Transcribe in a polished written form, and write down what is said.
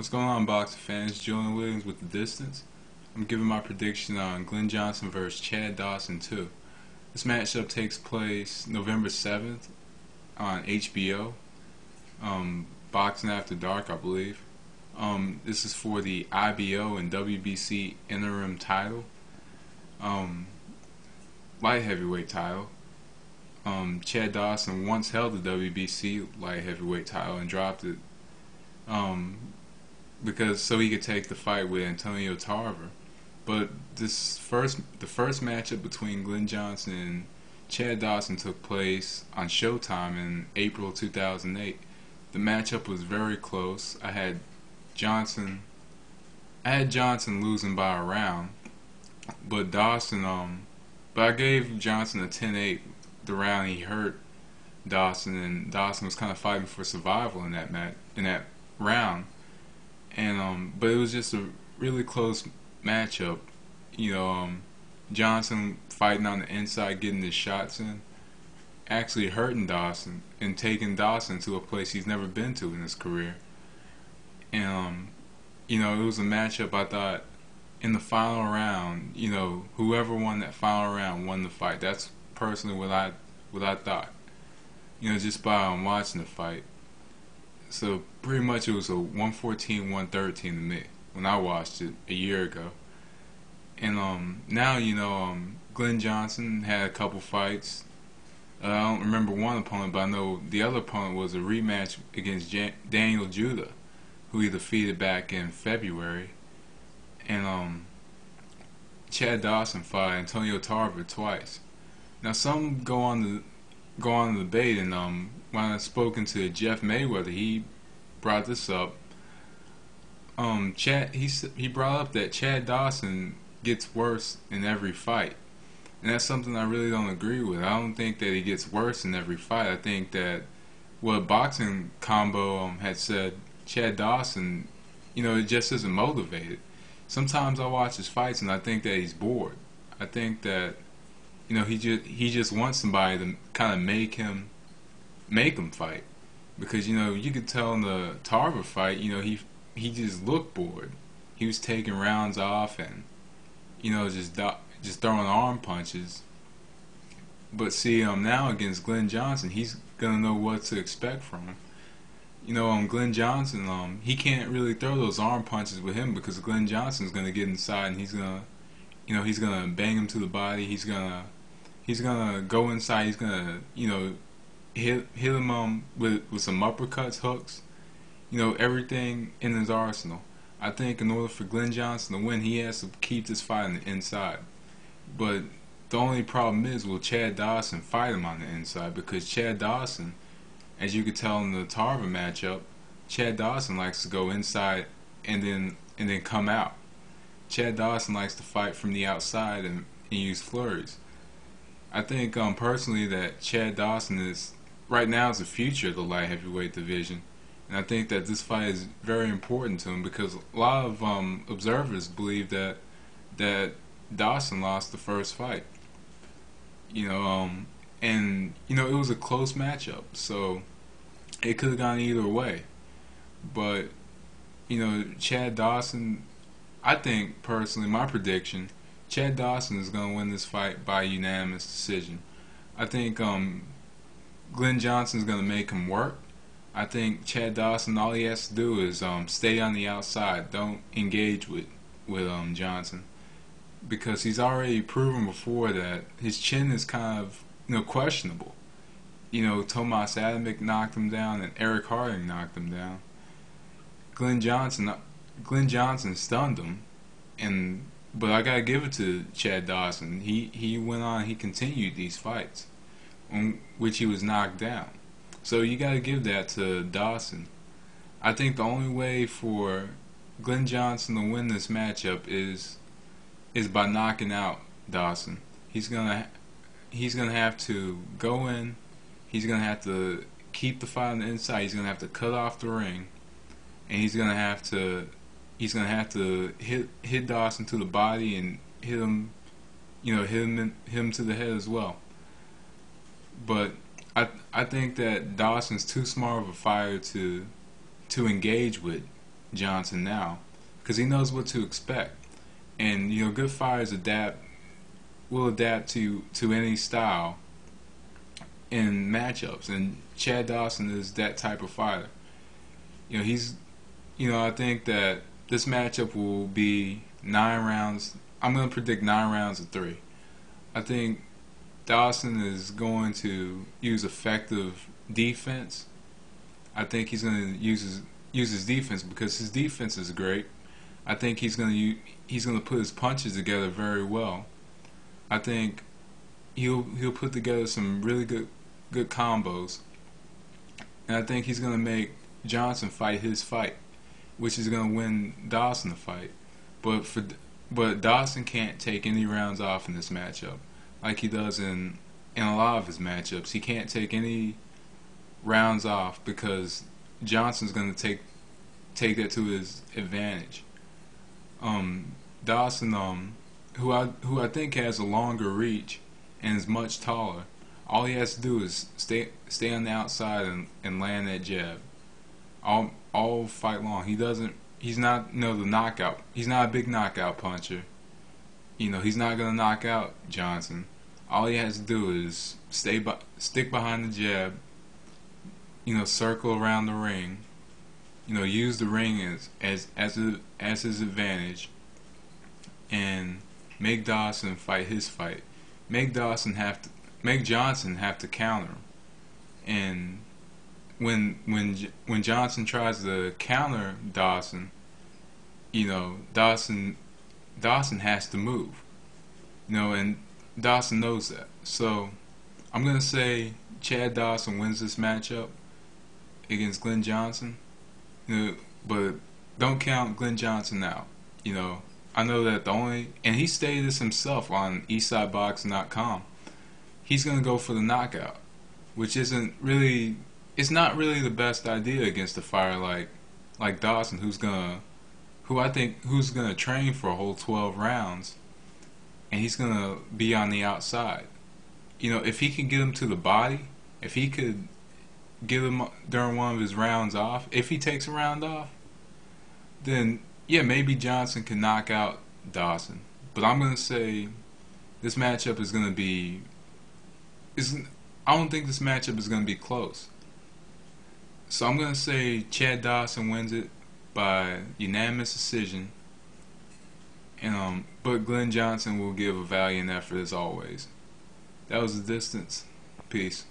What's going on, boxing fans? Julian Williams with The Distance. I'm giving my prediction on Glen Johnson versus Chad Dawson 2. This matchup takes place November 7th on HBO, Boxing After Dark, I believe. This is for the IBO and WBC interim title, light heavyweight title. Chad Dawson once held the WBC light heavyweight title and dropped it because so he could take the fight with Antonio Tarver. But the first matchup between Glen Johnson and Chad Dawson took place on Showtime in April 2008. The matchup was very close. I had Johnson losing by a round, but I gave Johnson a 10-8 the round he hurt Dawson, and Dawson was kind of fighting for survival in that round. And but it was just a really close matchup. Johnson fighting on the inside, getting his shots in, actually hurting Dawson and taking Dawson to a place he's never been to in his career. And it was a matchup I thought in the final round, whoever won that final round won the fight. That's personally what I thought. Just by watching the fight. So pretty much it was a 114-113 to me when I watched it a year ago. And now Glen Johnson had a couple fights. I don't remember one opponent, but I know the other opponent was a rematch against Daniel Judah, who he defeated back in February. And Chad Dawson fought Antonio Tarver twice. Now some go on the debate, and when I spoken to Jeff Mayweather, he brought this up. He brought up that Chad Dawson gets worse in every fight, and that's something I really don't agree with. I don't think that he gets worse in every fight. I think that what Boxing Combo had said, Chad Dawson, it just isn't motivated. Sometimes I watch his fights and I think that he's bored. I think that he just wants somebody to kind of make him fight, because you could tell in the Tarver fight, he just looked bored. He was taking rounds off and just throwing arm punches. But see, now against Glen Johnson, he's gonna know what to expect from him. Glen Johnson, he can't really throw those arm punches with him, because Glen Johnson's gonna get inside and he's gonna bang him to the body. He's gonna go inside. He's gonna hit him with some uppercuts, hooks, everything in his arsenal. I think in order for Glen Johnson to win, he has to keep this fight on the inside. But the only problem is, will Chad Dawson fight him on the inside? Because Chad Dawson, as you could tell in the Tarver matchup, Chad Dawson likes to go inside and then come out. Chad Dawson likes to fight from the outside and use flurries. I think personally that Chad Dawson is right now is the future of the light heavyweight division, and I think that this fight is very important to him, because a lot of observers believe that Dawson lost the first fight. And it was a close matchup, so it could have gone either way. But Chad Dawson, I think personally, my prediction, Chad Dawson is going to win this fight by unanimous decision. I think Glen Johnson is going to make him work. I think Chad Dawson, all he has to do is stay on the outside. Don't engage with Johnson, because he's already proven before that his chin is kind of questionable. Tomas Adamek knocked him down and Eric Harding knocked him down. Glen Johnson stunned him, but I gotta give it to Chad Dawson. He went on. He continued these fights, on which he was knocked down. So you gotta give that to Dawson. I think the only way for Glen Johnson to win this matchup is by knocking out Dawson. He's gonna have to go in. He's gonna have to keep the fight on the inside. He's gonna have to cut off the ring, and he's gonna have to hit Dawson to the body and hit him to the head as well. But I think that Dawson's too smart of a fighter to engage with Johnson now because he knows what to expect. And good fighters will adapt to any style in matchups, and Chad Dawson is that type of fighter. He's I think that this matchup will be 9 rounds. I'm going to predict 9 rounds of 3. I think Dawson is going to use effective defense. I think he's going to use his defense because his defense is great. I think he's going to put his punches together very well. I think he'll put together some really good combos, and I think he's going to make Johnson fight his fight, which is going to win Dawson the fight. But Dawson can't take any rounds off in this matchup, like he does in a lot of his matchups. He can't take any rounds off because Johnson's going to take that to his advantage. Dawson, who I think has a longer reach and is much taller, all he has to do is stay on the outside and land that jab all fight long. He's not the knockout. He's not a big knockout puncher. He's not gonna knock out Johnson. All he has to do is stick behind the jab. Circle around the ring. Use the ring as his advantage, and make Dawson fight his fight. Make Johnson have to counter him. And when Johnson tries to counter Dawson, Dawson has to move. And Dawson knows that. So I'm gonna say Chad Dawson wins this matchup against Glen Johnson. But don't count Glen Johnson out. I know that and he stated this himself on EastSideBoxing.com. He's gonna go for the knockout, which it's not really the best idea against a fighter like Dawson, who's gonna train for a whole 12 rounds, and he's gonna be on the outside. If he can get him to the body, if he could get him during one of his rounds off, if he takes a round off, then yeah, maybe Johnson can knock out Dawson. But I'm gonna say this matchup is gonna be. I don't think this matchup is gonna be close. So I'm gonna say Chad Dawson wins it by unanimous decision, and but Glen Johnson will give a valiant effort as always. That was The Distance. Peace.